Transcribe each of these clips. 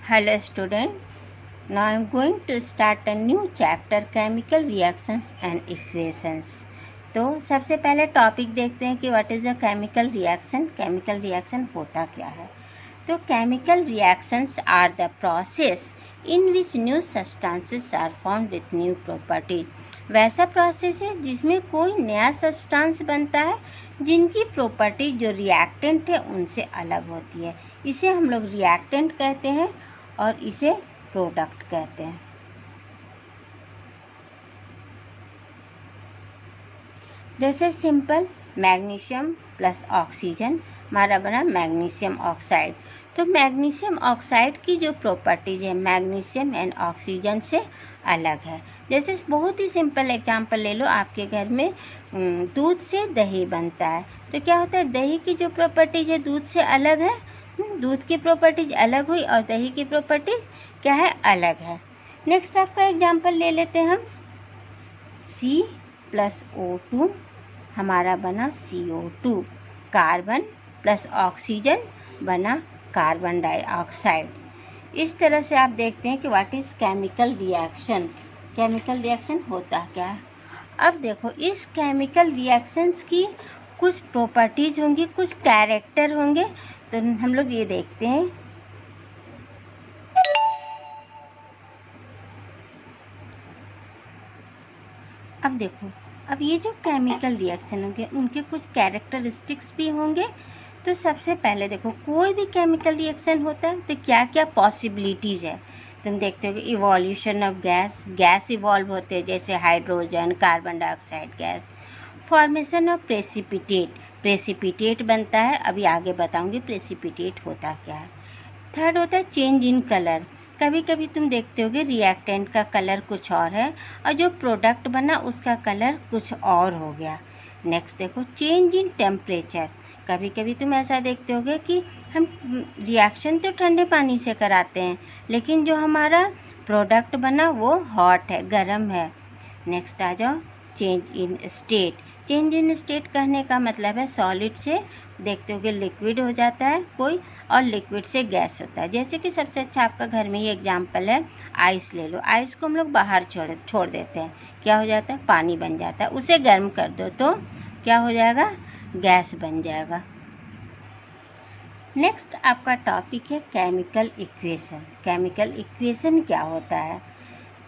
Hello student, now I am going to start a new chapter chemical reactions and equations. तो सबसे पहले topic देखते हैं कि what is a chemical reaction. Chemical reaction होता क्या है। तो chemical reactions are the process in which new substances are form with new properties. वैसा प्रोसेस है जिसमें कोई नया सब्सटेंस बनता है जिनकी प्रॉपर्टी जो रिएक्टेंट है उनसे अलग होती है। इसे हम लोग रिएक्टेंट कहते हैं और इसे प्रोडक्ट कहते हैं। जैसे सिंपल मैग्नीशियम प्लस ऑक्सीजन हमारा बना मैग्नीशियम ऑक्साइड। तो मैग्नीशियम ऑक्साइड की जो प्रॉपर्टीज है मैग्नीशियम एंड ऑक्सीजन से अलग है। जैसे बहुत ही सिंपल एग्जांपल ले लो, आपके घर में दूध से दही बनता है। तो क्या होता है, दही की जो प्रॉपर्टीज है दूध से अलग है, दूध की प्रॉपर्टीज अलग हुई और दही की प्रॉपर्टीज क्या है, अलग है। नेक्स्ट आपका एग्जांपल ले लेते हैं हम। C+O2 हमारा बना CO2। कार्बन प्लस ऑक्सीजन बना कार्बन डाइऑक्साइड। इस तरह से आप देखते हैं कि what is chemical reaction. Chemical reaction होता क्या है। अब देखो, इस केमिकल रिएक्शंस की कुछ प्रॉपर्टीज होंगी, कुछ कैरेक्टर होंगे। तो हम लोग ये देखते हैं। अब देखो, अब ये जो केमिकल रिएक्शन होंगे उनके कुछ कैरेक्टरिस्टिक्स भी होंगे। तो सबसे पहले देखो, कोई भी केमिकल रिएक्शन होता है तो क्या क्या पॉसिबिलिटीज़ है। तुम देखते हो कि इवोल्यूशन ऑफ गैस इवॉल्व होते हैं, जैसे hydrogen, carbon dioxide gas. Formation of precipitate बनता है, अभी आगे बताऊंगी प्रेसिपिटेट होता क्या है। थर्ड होता है चेंज इन कलर। कभी कभी तुम देखते होगे रिएक्टेंट का कलर कुछ और है और जो प्रोडक्ट बना उसका कलर कुछ और हो गया। नेक्स्ट देखो, चेंज इन टेम्परेचर। कभी कभी तुम ऐसा देखते होगे कि हम रिएक्शन तो ठंडे पानी से कराते हैं, लेकिन जो हमारा प्रोडक्ट बना वो हॉट है, गर्म है। नेक्स्ट आ जाओ, change in state. Change in state कहने का मतलब है सॉलिड से देखते हो कि लिक्विड हो जाता है कोई, और लिक्विड से गैस होता है। जैसे कि सबसे अच्छा आपका घर में ये एग्जांपल है, आइस ले लो। आइस को हम लोग बाहर छोड़ देते हैं, क्या हो जाता है, पानी बन जाता है। उसे गर्म कर दो तो क्या हो जाएगा, गैस बन जाएगा। नेक्स्ट आपका टॉपिक है केमिकल इक्वेशन। केमिकल इक्वेशन क्या होता है।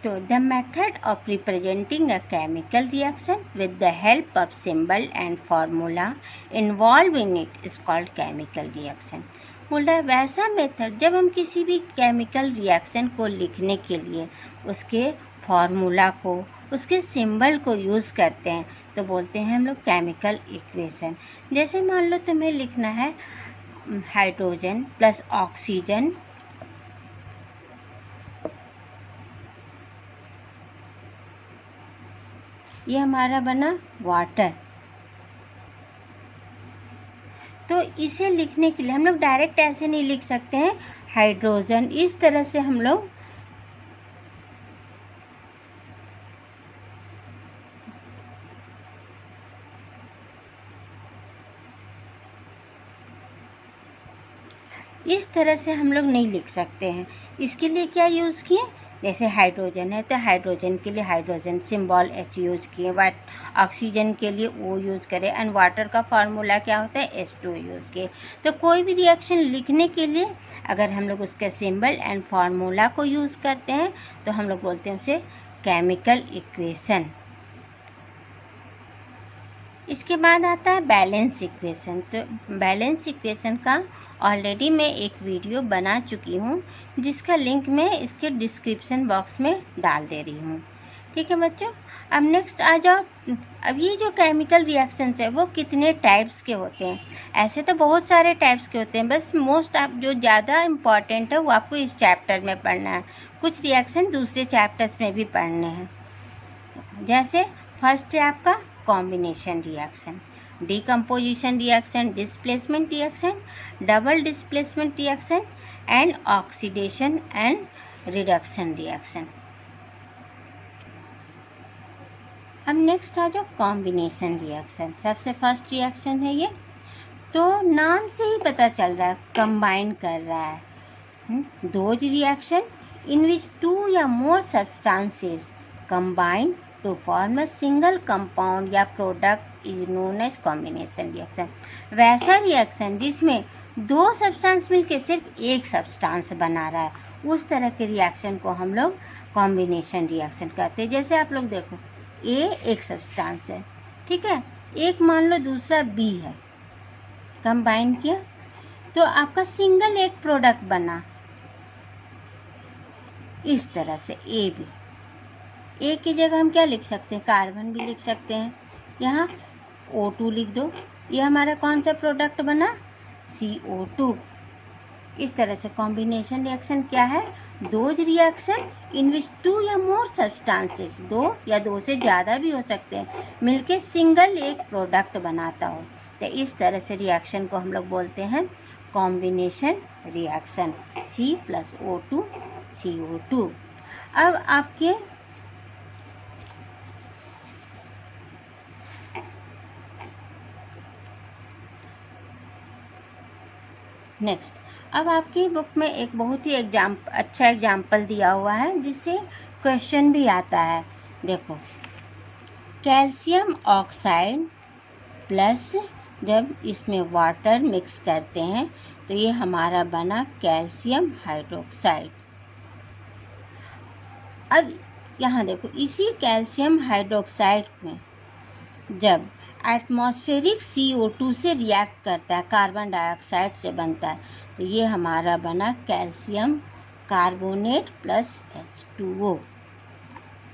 तो the method of representing a chemical reaction with the help of symbol and formula involve in it is called chemical reaction. बोल रहा है वैसा मेथड जब हम किसी भी केमिकल रिएक्शन को लिखने के लिए उसके फार्मूला को, उसके सिंबल को यूज़ करते हैं तो बोलते हैं हम लोग केमिकल इक्वेशन। जैसे मान लो तुम्हें लिखना है हाइड्रोजन प्लस ऑक्सीजन ये हमारा बना वाटर। तो इसे लिखने के लिए हम लोग डायरेक्ट ऐसे नहीं लिख सकते हैं हाइड्रोजन, इस तरह से हम लोग नहीं लिख सकते हैं। इसके लिए क्या यूज़ किए, जैसे हाइड्रोजन है तो हाइड्रोजन के लिए हाइड्रोजन सिंबल H यूज़ किए, ऑक्सीजन के लिए O यूज़ करें, एंड वाटर का फार्मूला क्या होता है, H2 यूज़ किए। तो कोई भी रिएक्शन लिखने के लिए अगर हम लोग उसके सिंबल एंड फार्मूला को यूज़ करते हैं तो हम लोग बोलते हैं उसे केमिकल इक्वेशन। इसके बाद आता है बैलेंस इक्वेशन। तो बैलेंस इक्वेशन का ऑलरेडी मैं एक वीडियो बना चुकी हूँ, जिसका लिंक मैं इसके डिस्क्रिप्शन बॉक्स में डाल दे रही हूँ। ठीक है बच्चों, अब नेक्स्ट आ जाओ। अब ये जो केमिकल रिएक्शंस है वो कितने टाइप्स के होते हैं। ऐसे तो बहुत सारे टाइप्स के होते हैं, बस मोस्ट आप जो ज़्यादा इम्पॉर्टेंट है वो आपको इस चैप्टर में पढ़ना है। कुछ रिएक्शन दूसरे चैप्टर्स में भी पढ़ने हैं। जैसे फर्स्ट है आपका combination reaction, decomposition reaction, displacement reaction, double displacement reaction and oxidation and reduction reaction. अब नेक्स्ट आ जाओ कॉम्बिनेशन रिएक्शन। सबसे फर्स्ट रिएक्शन है ये। तो नाम से ही पता चल रहा है कंबाइन कर रहा है। those reaction in which two या more substances combine to form a single compound या product is known as combination reaction। वैसा रिएक्शन जिसमें दो सब्सटेंस मिलके सिर्फ एक सब्सटेंस बना रहा है, उस तरह के रिएक्शन को हम लोग कॉम्बिनेशन रिएक्शन कहते हैं। जैसे आप लोग देखो, ए एक सब्सटेंस है, ठीक है, एक मान लो दूसरा बी है, कंबाइन किया तो आपका सिंगल एक प्रोडक्ट बना, इस तरह से ए बी। ए की जगह हम क्या लिख सकते हैं, कार्बन भी लिख सकते हैं, यहाँ O2 लिख दो, ये हमारा कौन सा प्रोडक्ट बना, CO2। इस तरह से कॉम्बिनेशन रिएक्शन क्या है, those reaction in which two या मोर सब्सटेंसेस, दो या दो से ज़्यादा भी हो सकते हैं, मिलके सिंगल एक प्रोडक्ट बनाता हो। तो इस तरह से रिएक्शन को हम लोग बोलते हैं कॉम्बिनेशन रिएक्शन, C+O2 CO2। अब आपके नेक्स्ट, अब आपकी बुक में एक बहुत ही अच्छा एग्जाम्पल दिया हुआ है जिससे क्वेश्चन भी आता है। देखो, कैल्शियम ऑक्साइड प्लस जब इसमें वाटर मिक्स करते हैं तो ये हमारा बना कैल्शियम हाइड्रोक्साइड। अब यहाँ देखो, इसी कैल्शियम हाइड्रोक्साइड में जब एटमॉस्फेरिक CO2 से रिएक्ट करता है, कार्बन डाइऑक्साइड से बनता है, तो ये हमारा बना कैल्शियम कार्बोनेट प्लस H2O।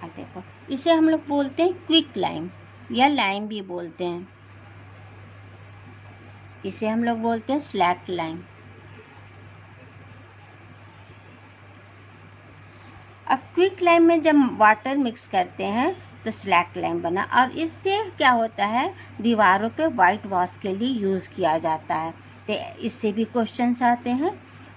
अब देखो, इसे हम लोग बोलते हैं क्विक लाइम या लाइम भी बोलते हैं, इसे हम लोग बोलते हैं स्लैक लाइम। अब क्विक लाइम में जब वाटर मिक्स करते हैं तो स्लैक लाइम बना, और इससे क्या होता है, दीवारों पे वाइट वॉश के लिए यूज़ किया जाता है। तो इससे भी क्वेश्चंस आते हैं।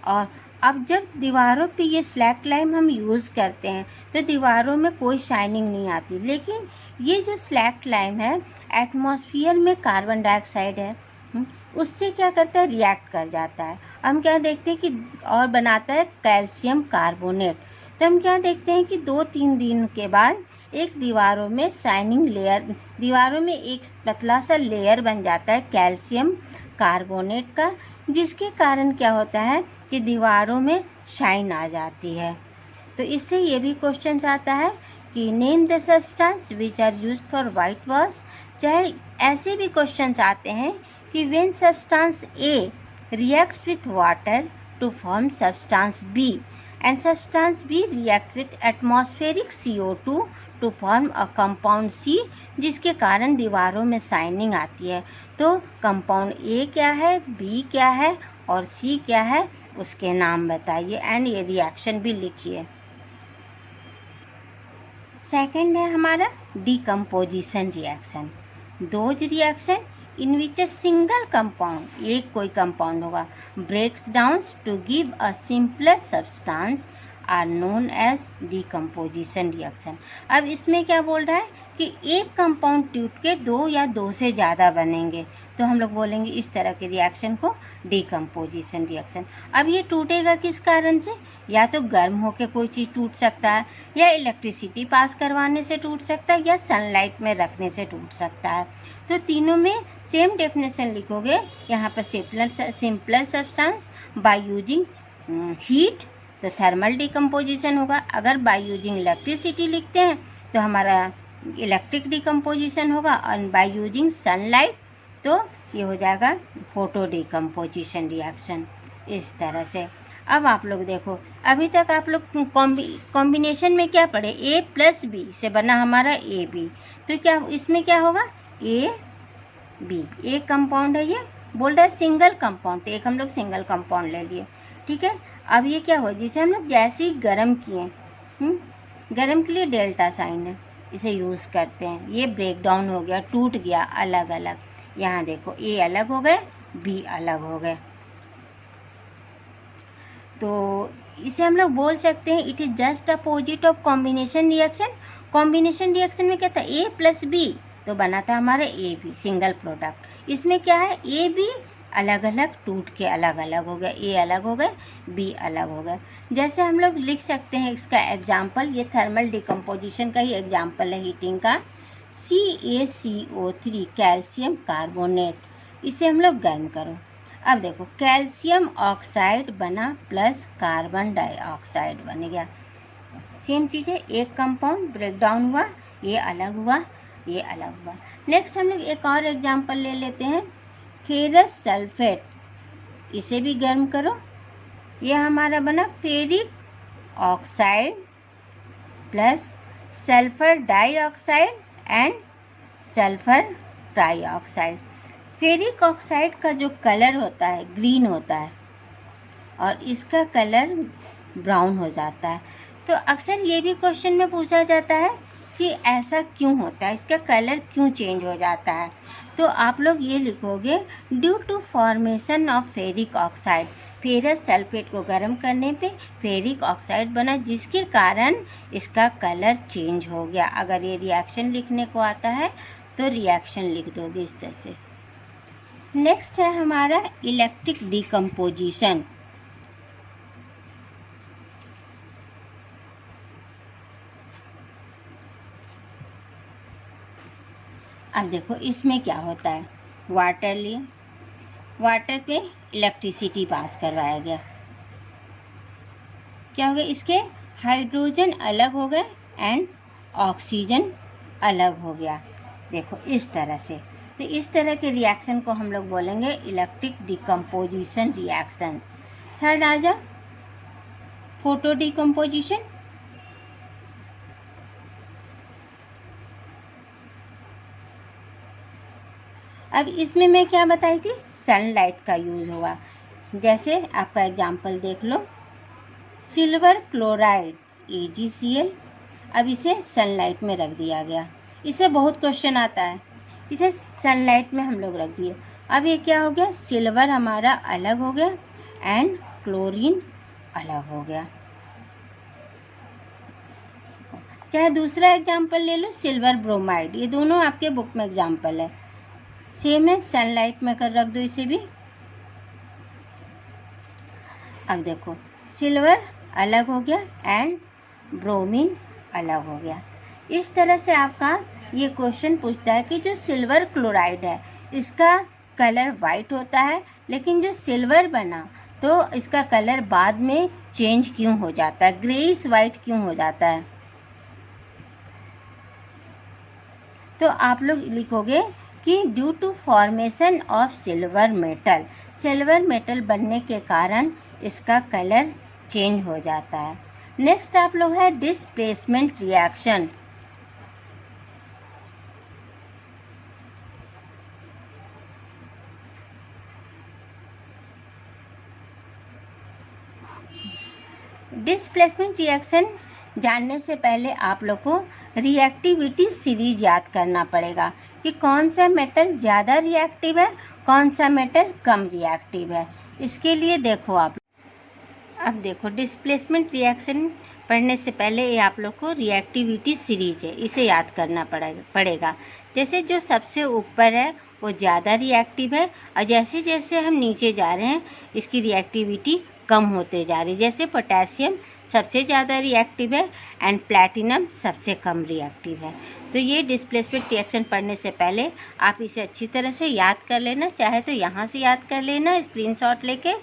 और अब जब दीवारों पे ये स्लैक लाइम हम यूज़ करते हैं तो दीवारों में कोई शाइनिंग नहीं आती, लेकिन ये जो स्लैक लाइम है एटमॉस्फेयर में कार्बन डाइऑक्साइड है उससे क्या करता है, रिएक्ट कर जाता है। हम क्या देखते हैं कि और बनाता है कैल्शियम कार्बोनेट। तो हम क्या देखते हैं कि 2-3 दिन के बाद एक दीवारों में शाइनिंग लेयर, दीवारों में एक पतला सा लेयर बन जाता है कैल्शियम कार्बोनेट का, जिसके कारण क्या होता है कि दीवारों में शाइन आ जाती है। तो इससे ये भी क्वेश्चन आता है कि name the substance which are used for white wash. चाहे ऐसे भी क्वेश्चन आते हैं कि when substance A reacts with water to form substance B and substance B reacts with atmospheric CO2 to form a compound C, जिसके कारण दीवारों में शाइनिंग आती है। तो कंपाउंड A क्या है, B क्या है और C क्या है, उसके नाम बताइए एंड ये रिएक्शन भी लिखिए। सेकंड है हमारा decomposition reaction. Those reaction in which a single compound, एक कोई कंपाउंड होगा, breaks down to give a simpler substance are known as decomposition reaction. अब इसमें क्या बोल रहा है कि एक कंपाउंड टूट के दो या दो से ज़्यादा बनेंगे, तो हम लोग बोलेंगे इस तरह के रिएक्शन को डिकम्पोजिशन रिएक्शन। अब ये टूटेगा किस कारण से, या तो गर्म होकर कोई चीज़ टूट सकता है, या इलेक्ट्रिसिटी पास करवाने से टूट सकता है, या सनलाइट में रखने से टूट सकता है। तो तीनों में सेम डेफिनेशन लिखोगे। यहाँ पर simpler substance by using heat, तो थर्मल डिकम्पोजिशन होगा। अगर बाय यूजिंग इलेक्ट्रिसिटी लिखते हैं तो हमारा इलेक्ट्रिक डिकम्पोजिशन होगा, और बाय यूजिंग सनलाइट तो ये हो जाएगा फोटो डिकम्पोजिशन रिएक्शन। इस तरह से अब आप लोग देखो, अभी तक आप लोग कॉम्बिनेशन में क्या पढ़े, A + B से बना हमारा AB। तो क्या इसमें क्या होगा, AB एक कंपाउंड है, ये बोल रहा है सिंगल कंपाउंड, तो एक हम लोग सिंगल कंपाउंड ले लिए, ठीक है। अब ये क्या हो, जिसे हम लोग जैसे ही गर्म किए, गर्म के लिए डेल्टा साइन है, इसे यूज़ करते हैं। ये ब्रेक डाउन हो गया, टूट गया अलग अलग। यहाँ देखो A अलग हो गए, B अलग हो गए, तो इसे हम लोग बोल सकते हैं it is just opposite of combination reaction. Combination reaction में क्या था, A + B, तो बना था हमारा AB सिंगल प्रोडक्ट। इसमें क्या है, AB अलग अलग टूट के अलग अलग हो गए, ए अलग हो गए, बी अलग हो गए। जैसे हम लोग लिख सकते हैं इसका एग्जाम्पल, ये थर्मल डिकम्पोजिशन का ही एग्जाम्पल है हीटिंग का। CaCO3 कैल्शियम कार्बोनेट, इसे हम लोग गर्म करो। अब देखो कैल्शियम ऑक्साइड बना प्लस कार्बन डाइऑक्साइड बन गया। सेम चीज़ है, एक कंपाउंड ब्रेक डाउन हुआ, ये अलग हुआ, ये अलग हुआ। नेक्स्ट हम लोग एक और एग्जाम्पल ले लेते हैं, फेरस सल्फेट, इसे भी गर्म करो। ये हमारा बना ferric oxide plus sulphur dioxide and sulphur trioxide. Ferric oxide का जो कलर होता है ग्रीन होता है और इसका कलर ब्राउन हो जाता है। तो अक्सर ये भी क्वेश्चन में पूछा जाता है कि ऐसा क्यों होता है, इसका कलर क्यों चेंज हो जाता है। तो आप लोग ये लिखोगे due to formation of ferric oxide, ferrous sulphate को गर्म करने पे फेरिक ऑक्साइड बना जिसके कारण इसका कलर चेंज हो गया। अगर ये रिएक्शन लिखने को आता है तो रिएक्शन लिख दोगे इस तरह से। नेक्स्ट है हमारा इलेक्ट्रिक डिकम्पोजिशन। अब देखो इसमें क्या होता है, वाटर लिए, वाटर पे इलेक्ट्रिसिटी पास करवाया गया, क्या हो गया, इसके हाइड्रोजन अलग हो गए एंड ऑक्सीजन अलग हो गया। देखो इस तरह से, तो इस तरह के रिएक्शन को हम लोग बोलेंगे इलेक्ट्रिक डिकम्पोजिशन रिएक्शन। थर्ड आ जा फोटो डिकम्पोजिशन। अब इसमें मैं क्या बताई थी, सनलाइट का यूज़ हुआ। जैसे आपका एग्जाम्पल देख लो, सिल्वर क्लोराइड AgCl, अब इसे सनलाइट में रख दिया गया। इसे बहुत क्वेश्चन आता है, इसे सनलाइट में हम लोग रख दिए। अब ये क्या हो गया, सिल्वर हमारा अलग हो गया एंड क्लोरीन अलग हो गया। चाहे दूसरा एग्जाम्पल ले लो, सिल्वर ब्रोमाइड, ये दोनों आपके बुक में एग्जाम्पल है, सेम है, सनलाइट में कर रख दो इसे भी। अब देखो सिल्वर अलग हो गया एंड ब्रोमीन अलग हो गया। इस तरह से आपका ये क्वेश्चन पूछता है कि जो सिल्वर क्लोराइड है इसका कलर वाइट होता है, लेकिन जो सिल्वर बना तो इसका कलर बाद में चेंज क्यों हो जाता है, ग्रेइश वाइट क्यों हो जाता है। तो आप लोग लिखोगे कि due to formation of silver metal, silver metal बनने के कारण इसका कलर चेंज हो जाता है। नेक्स्ट आप लोग है डिस्प्लेसमेंट रिएक्शन। डिस्प्लेसमेंट रिएक्शन जानने से पहले आप लोग को रिएक्टिविटी सीरीज याद करना पड़ेगा कि कौन सा मेटल ज़्यादा रिएक्टिव है, कौन सा मेटल कम रिएक्टिव है। इसके लिए देखो आप, अब देखो डिस्प्लेसमेंट रिएक्शन पढ़ने से पहले ये आप लोग को रिएक्टिविटी सीरीज है, इसे याद करना पड़ेगा। जैसे जो सबसे ऊपर है वो ज़्यादा रिएक्टिव है और जैसे जैसे हम नीचे जा रहे हैं इसकी रिएक्टिविटी कम होते जा रही है। जैसे पोटेशियम सबसे ज़्यादा रिएक्टिव है एंड प्लैटिनम सबसे कम रिएक्टिव है। तो ये डिस्प्लेसमेंट रिएक्शन पढ़ने से पहले आप इसे अच्छी तरह से याद कर लेना, चाहे तो यहाँ से याद कर लेना स्क्रीनशॉट लेके,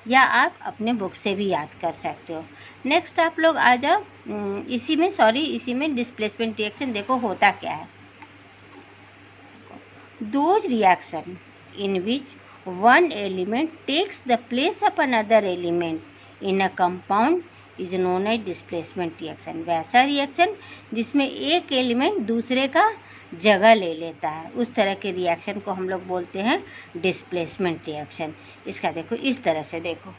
या आप अपने बुक से भी याद कर सकते हो। नेक्स्ट आप लोग आ जाओ, इसी में डिस्प्लेसमेंट रिएक्शन देखो होता क्या है। Those reaction in which one element takes the place of another element in a compound is known as displacement reaction। वैसा रिएक्शन जिसमें एक एलिमेंट दूसरे का जगह ले लेता है, उस तरह के रिएक्शन को हम लोग बोलते हैं डिस्प्लेसमेंट रिएक्शन। इसका देखो इस तरह से देखो,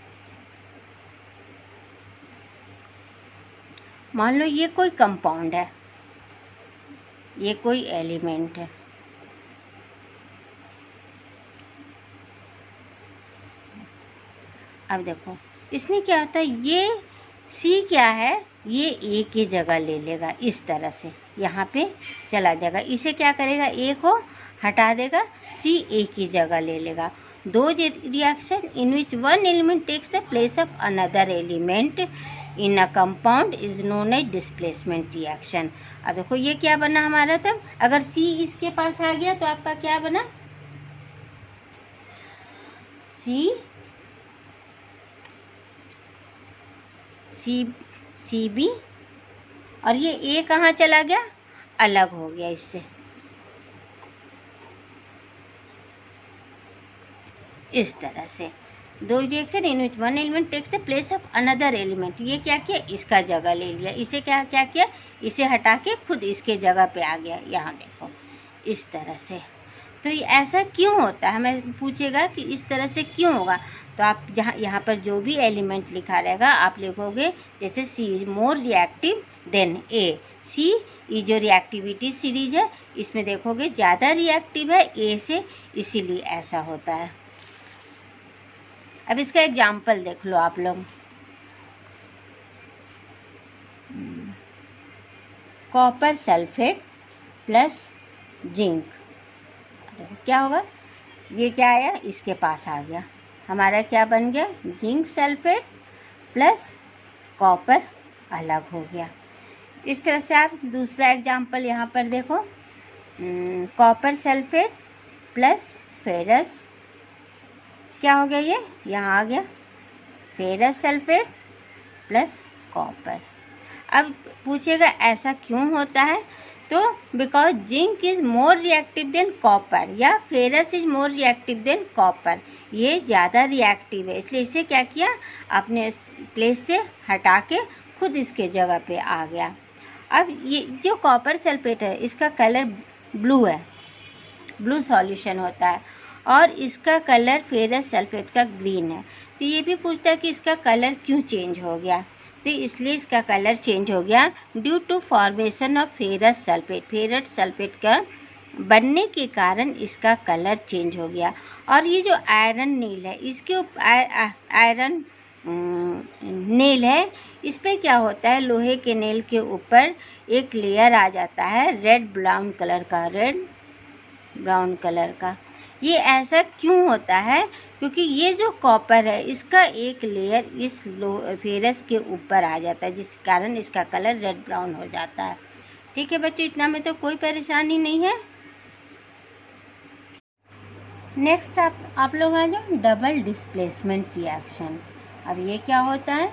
मान लो ये कोई कंपाउंड है, ये कोई एलिमेंट है, अब देखो इसमें क्या होता है, ये C क्या है, ये A की जगह ले लेगा, इस तरह से यहाँ पे चला जाएगा। इसे क्या करेगा, A को हटा देगा, C A की जगह ले लेगा। those reaction in which one element takes the place of another element in a compound is known as displacement reaction। अब देखो ये क्या बना हमारा, तब अगर C इसके पास आ गया तो आपका क्या बना, सी बी, और ये ए कहाँ चला गया, अलग हो गया इससे। इस तरह से दो reaction in which one element takes the place of another element, ये क्या किया, इसका जगह ले लिया, इसे क्या क्या किया, इसे हटा के खुद इसके जगह पे आ गया। यहाँ देखो इस तरह से। तो ये ऐसा क्यों होता है, हमें पूछेगा कि इस तरह से क्यों होगा, तो आप जहाँ यहाँ पर जो भी एलिमेंट लिखा रहेगा आप लिखोगे जैसे सी इज मोर रिएक्टिव देन ए। सी ये जो रिएक्टिविटी सीरीज है इसमें देखोगे ज़्यादा रिएक्टिव है ए से, इसीलिए ऐसा होता है। अब इसका एग्जाम्पल देख लो आप लोग। कॉपर सल्फेट प्लस जिंक, क्या होगा, ये क्या आया, इसके पास आ गया, हमारा क्या बन गया, जिंक सल्फेट प्लस कॉपर अलग हो गया। इस तरह से आप दूसरा एग्जाम्पल यहाँ पर देखो, कॉपर सल्फेट प्लस फेरस, क्या हो गया, ये यहाँ आ गया, फेरस सल्फेट प्लस कॉपर। अब पूछेगा ऐसा क्यों होता है, तो because zinc is more reactive than copper या ferrous is more reactive than copper, ये ज़्यादा रिएक्टिव है, इसलिए इसे क्या किया, अपने प्लेस से हटा के खुद इसके जगह पे आ गया। अब ये जो कॉपर सल्फेट है इसका कलर ब्लू है, ब्लू सॉल्यूशन होता है, और इसका कलर फेरस सल्फेट का ग्रीन है। तो ये भी पूछता है कि इसका कलर क्यों चेंज हो गया, तो इसलिए इसका कलर चेंज हो गया due to formation of ferrous sulphate, ferrous sulphate का बनने के कारण इसका कलर चेंज हो गया। और ये जो आयरन नील है, इसके आयरन नेल है, इस पर क्या होता है, लोहे के नेल के ऊपर एक लेयर आ जाता है रेड ब्राउन कलर का, रेड ब्राउन कलर का। ये ऐसा क्यों होता है, क्योंकि ये जो कॉपर है इसका एक लेयर इस फेरस के ऊपर आ जाता है, जिस कारण इसका कलर रेड ब्राउन हो जाता है। ठीक है बच्चों, इतना में तो कोई परेशानी नहीं है। नेक्स्ट आप लोग आ जाओ, डबल डिस्प्लेसमेंट रिएक्शन। अब ये क्या होता है,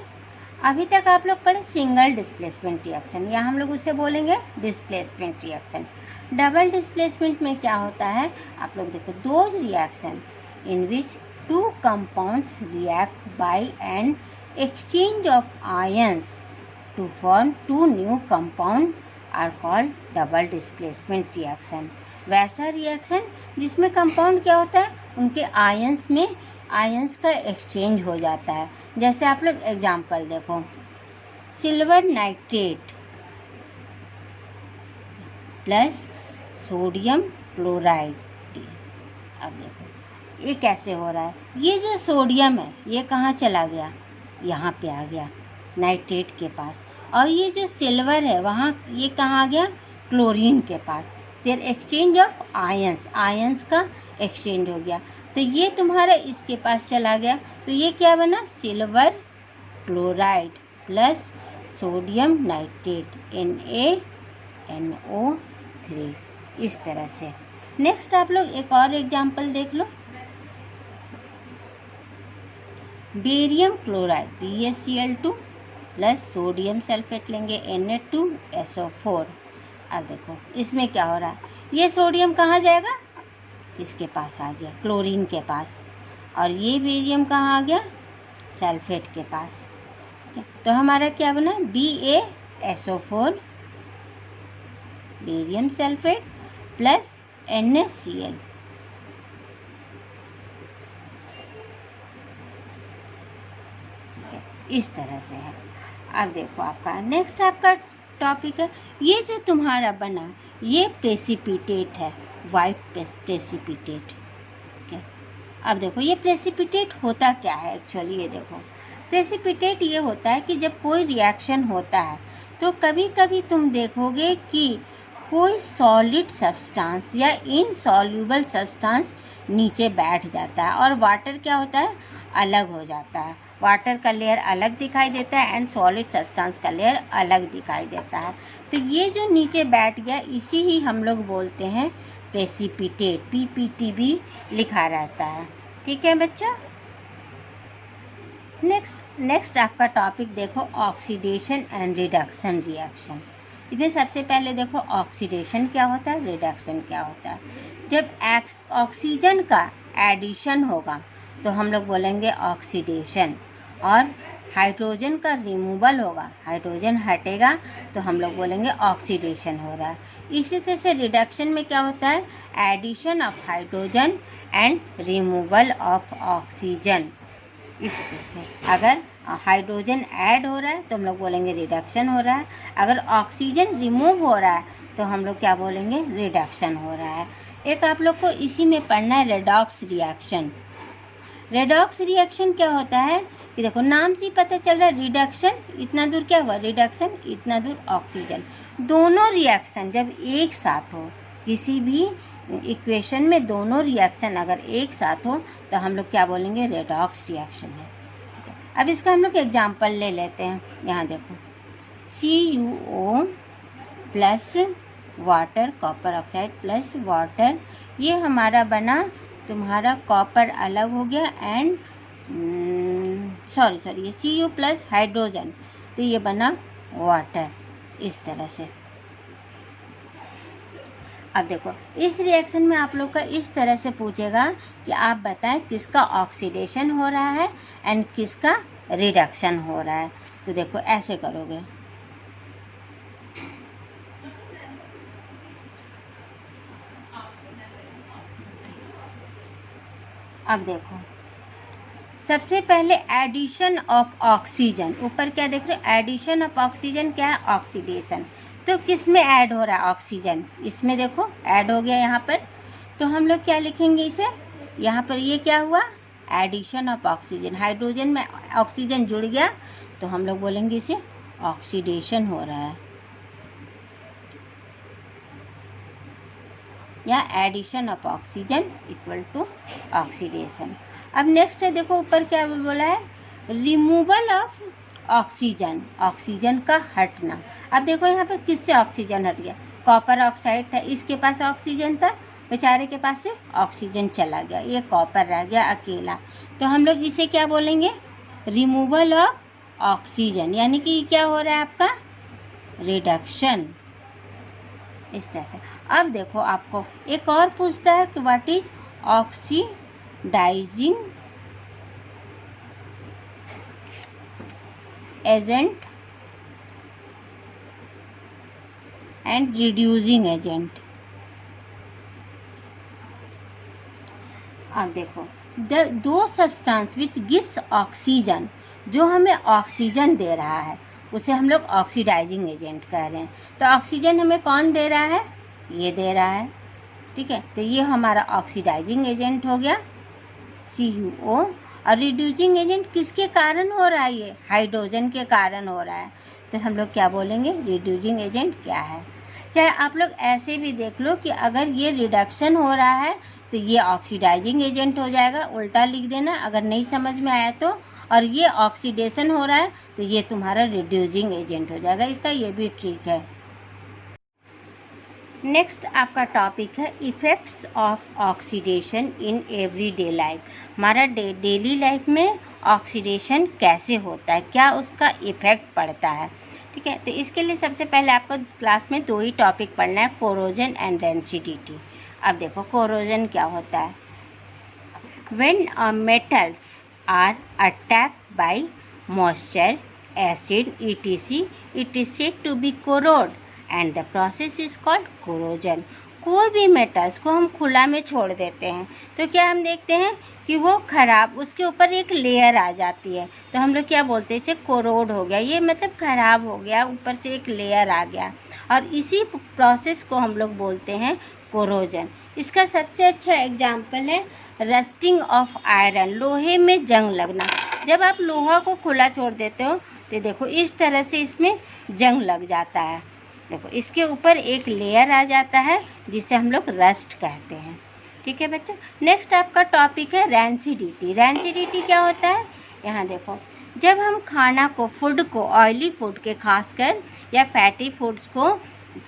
अभी तक आप लोग पढ़े सिंगल डिस्प्लेसमेंट रिएक्शन, या हम लोग उसे बोलेंगे डिस्प्लेसमेंट रिएक्शन। डबल डिस्प्लेसमेंट में क्या होता है, आप लोग देखो, those reaction in which two compounds react by an exchange of ions to form two new compound are called double displacement reaction. वैसा रिएक्शन जिसमें कंपाउंड क्या होता है, उनके आयंस में आयंस का एक्सचेंज हो जाता है। जैसे आप लोग एग्जांपल देखो, silver nitrate plus sodium chloride. अब देखो ये कैसे हो रहा है, ये जो सोडियम है ये कहाँ चला गया, यहाँ पे आ गया नाइट्रेट के पास, और ये जो सिल्वर है वहाँ ये कहाँ आ गया, क्लोरीन के पास। Their exchange of ions, ions का एक्सचेंज हो गया, तो ये तुम्हारा इसके पास चला गया, तो ये क्या बना, silver chloride plus sodium nitrate NaNO3, इस तरह से। नेक्स्ट आप लोग एक और एग्जांपल देख लो, barium chloride BaCl2 plus sodium sulphate लेंगे Na2SO4। अब देखो इसमें क्या हो रहा है, ये सोडियम कहाँ जाएगा, इसके पास आ गया, क्लोरीन के पास, और ये बेरियम कहाँ आ गया, सल्फेट के पास। तो हमारा क्या बना, BaSO4 barium sulphate plus NaCl। ठीक है, इस तरह से है। अब देखो आपका नेक्स्ट आपका टॉपिक है, ये जो तुम्हारा बना ये प्रेसिपिटेट है, वाइट प्रेसिपिटेट। ठीक है, अब देखो ये प्रेसिपिटेट होता क्या है एक्चुअली, ये देखो प्रेसिपिटेट ये होता है कि जब कोई रिएक्शन होता है तो कभी कभी तुम देखोगे कि कोई सॉलिड सब्सटेंस या इनसॉल्युबल सब्सटेंस नीचे बैठ जाता है और वाटर क्या होता है, अलग हो जाता है। वाटर का लेयर अलग दिखाई देता है एंड सॉलिड सब्सटेंस का लेयर अलग दिखाई देता है। तो ये जो नीचे बैठ गया इसी ही हम लोग बोलते हैं प्रेसिपिटेट, PPT भी लिखा रहता है। ठीक है बच्चों। नेक्स्ट आपका टॉपिक देखो ऑक्सीडेशन एंड रिडक्शन रिएक्शन। इसमें सबसे पहले देखो ऑक्सीडेशन क्या होता है, रिडक्शन क्या होता है। जब ऑक्सीजन का एडिशन होगा तो हम लोग बोलेंगे ऑक्सीडेशन, और हाइड्रोजन का रिमूवल होगा, हाइड्रोजन हटेगा तो हम लोग बोलेंगे ऑक्सीडेशन हो रहा है। इसी तरह से रिडक्शन में क्या होता है, addition of hydrogen and removal of oxygen. इस तरह से अगर हाइड्रोजन ऐड हो रहा है तो हम लोग बोलेंगे रिडक्शन हो रहा है, अगर ऑक्सीजन रिमूव हो रहा है तो हम लोग क्या बोलेंगे, रिडक्शन हो रहा है। एक आप लोग को इसी में पढ़ना है रेडॉक्स रिएक्शन। रेडॉक्स रिएक्शन क्या होता है कि देखो नाम से ही पता चल रहा है, रिडक्शन इतना दूर क्या हुआ, रिडक्शन इतना दूर ऑक्सीजन। दोनों रिएक्शन जब एक साथ हो, किसी भी इक्वेशन में दोनों रिएक्शन अगर एक साथ हो तो हम लोग क्या बोलेंगे, रेडॉक्स रिएक्शन है। अब इसका हम लोग एग्जाम्पल ले लेते हैं। यहाँ देखो CuO plus water, copper oxide plus water, ये हमारा बना, तुम्हारा कॉपर अलग हो गया एंड सॉरी ये Cu प्लस हाइड्रोजन, तो ये बना वाटर। इस तरह से अब देखो इस रिएक्शन में आप लोग का इस तरह से पूछेगा कि आप बताएं किसका ऑक्सीडेशन हो रहा है एंड किसका रिडक्शन हो रहा है। तो देखो ऐसे करोगे, अब देखो सबसे पहले एडिशन ऑफ ऑक्सीजन, ऊपर क्या देख रहे हो, एडिशन ऑफ ऑक्सीजन क्या है, ऑक्सीडेशन। तो किस में ऐड हो रहा है, ऑक्सीजन, इसमें देखो ऐड हो गया यहाँ पर, तो हम लोग क्या लिखेंगे इसे, यहाँ पर ये क्या हुआ, एडिशन ऑफ ऑक्सीजन, हाइड्रोजन में ऑक्सीजन जुड़ गया तो हम लोग बोलेंगे इसे ऑक्सीडेशन हो रहा है, या addition of oxygen equal to oxidation. अब नेक्स्ट है देखो ऊपर क्या बोला है, रिमूवल ऑफ ऑक्सीजन, ऑक्सीजन का हटना। अब देखो यहाँ पर किससे ऑक्सीजन हट गया, कॉपर ऑक्साइड था, इसके पास ऑक्सीजन था, बेचारे के पास से ऑक्सीजन चला गया, ये कॉपर रह गया अकेला, तो हम लोग इसे क्या बोलेंगे, रिमूवल ऑफ ऑक्सीजन, यानी कि क्या हो रहा है आपका, रिडक्शन। इस तरह से। अब देखो आपको एक और पूछता है कि what is oxidizing agent and reducing agent. अब देखो दो सब्सटेंस विच गिव्स ऑक्सीजन, जो हमें ऑक्सीजन दे रहा है उसे हम लोग ऑक्सीडाइजिंग एजेंट कह रहे हैं। तो ऑक्सीजन हमें कौन दे रहा है, ये दे रहा है, ठीक है, तो ये हमारा ऑक्सीडाइजिंग एजेंट हो गया CuO। और रिड्यूसिंग एजेंट किसके कारण हो रहा है, ये हाइड्रोजन के कारण हो रहा है, तो हम लोग क्या बोलेंगे, रिड्यूसिंग एजेंट क्या है। चाहे आप लोग ऐसे भी देख लो कि अगर ये रिडक्शन हो रहा है तो ये ऑक्सीडाइजिंग एजेंट हो जाएगा, उल्टा लिख देना अगर नहीं समझ में आया तो, और ये ऑक्सीडेशन हो रहा है तो ये तुम्हारा रिड्यूसिंग एजेंट हो जाएगा, इसका ये भी ट्रिक है। नेक्स्ट आपका टॉपिक है effects of oxidation in everyday life. हमारा डेली लाइफ में ऑक्सीडेशन कैसे होता है, क्या उसका इफ़ेक्ट पड़ता है, ठीक है। तो इसके लिए सबसे पहले आपको क्लास में दो ही टॉपिक पढ़ना है, कोरोजन एंड डेंसिटी। अब देखो कोरोजन क्या होता है, when metals are attacked by moisture, acid, etc. It is said to be corrode and the process is called corrosion. कोई भी मेटल्स को हम खुला में छोड़ देते हैं तो क्या हम देखते हैं कि वो खराब, उसके ऊपर एक लेयर आ जाती है, तो हम लोग क्या बोलते हैं, इसे कोरोड हो गया, ये मतलब खराब हो गया, ऊपर से एक लेयर आ गया, और इसी प्रोसेस को हम लोग बोलते हैं कोरोजन। इसका सबसे अच्छा एग्जाम्पल है रस्टिंग ऑफ आयरन, लोहे में जंग लगना। जब आप लोहा को खुला छोड़ देते हो तो देखो इस तरह से इसमें जंग लग जाता है, देखो इसके ऊपर एक लेयर आ जाता है जिसे हम लोग रस्ट कहते हैं। ठीक है बच्चों, नेक्स्ट आपका टॉपिक है रैंसिडिटी। रैंसिडिटी क्या होता है, यहाँ देखो, जब हम खाना को, फूड को, ऑयली फूड के खासकर या फैटी फूड्स को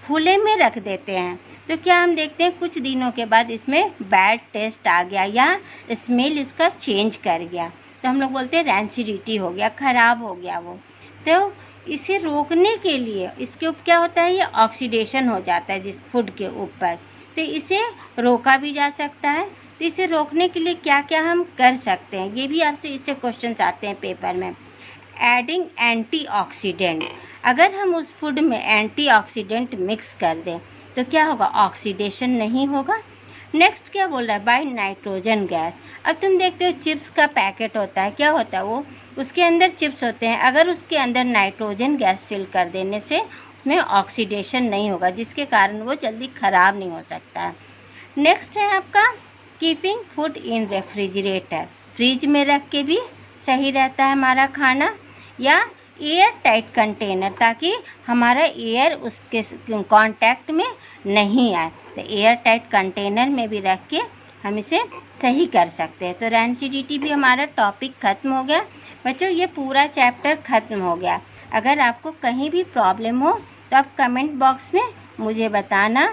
खुले में रख देते हैं तो क्या हम देखते हैं कुछ दिनों के बाद इसमें बैड टेस्ट आ गया या स्मेल इसका चेंज कर गया, तो हम लोग बोलते हैं रैंसिडिटी हो गया, ख़राब हो गया वो। तो इसे रोकने के लिए इसके ऊपर क्या होता है, ये ऑक्सीडेशन हो जाता है जिस फूड के ऊपर, तो इसे रोका भी जा सकता है। तो इसे रोकने के लिए क्या क्या हम कर सकते हैं, ये भी आपसे इससे क्वेश्चन आते हैं पेपर में। एडिंग एंटीऑक्सीडेंट, अगर हम उस फूड में एंटीऑक्सीडेंट मिक्स कर दें तो क्या होगा, ऑक्सीडेशन नहीं होगा। नेक्स्ट क्या बोल रहा है, बाय नाइट्रोजन गैस। अब तुम देखते हो चिप्स का पैकेट होता है, क्या होता है वो, उसके अंदर चिप्स होते हैं, अगर उसके अंदर नाइट्रोजन गैस फिल कर देने से उसमें ऑक्सीडेशन नहीं होगा, जिसके कारण वो जल्दी ख़राब नहीं हो सकता है। नेक्स्ट है आपका keeping food in refrigerator, fridge में रख के भी सही रहता है हमारा खाना, या एयर टाइट कंटेनर, ताकि हमारा एयर उसके कांटेक्ट में नहीं आए, तो एयर टाइट कंटेनर में भी रख के हम इसे सही कर सकते हैं। तो रैंसिडिटी भी हमारा टॉपिक ख़त्म हो गया बच्चों, ये पूरा चैप्टर ख़त्म हो गया। अगर आपको कहीं भी प्रॉब्लम हो तो आप कमेंट बॉक्स में मुझे बताना,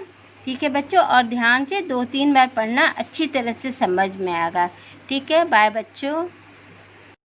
ठीक है बच्चों, और ध्यान से 2-3 बार पढ़ना, अच्छी तरह से समझ में आएगा। ठीक है, बाय बच्चों।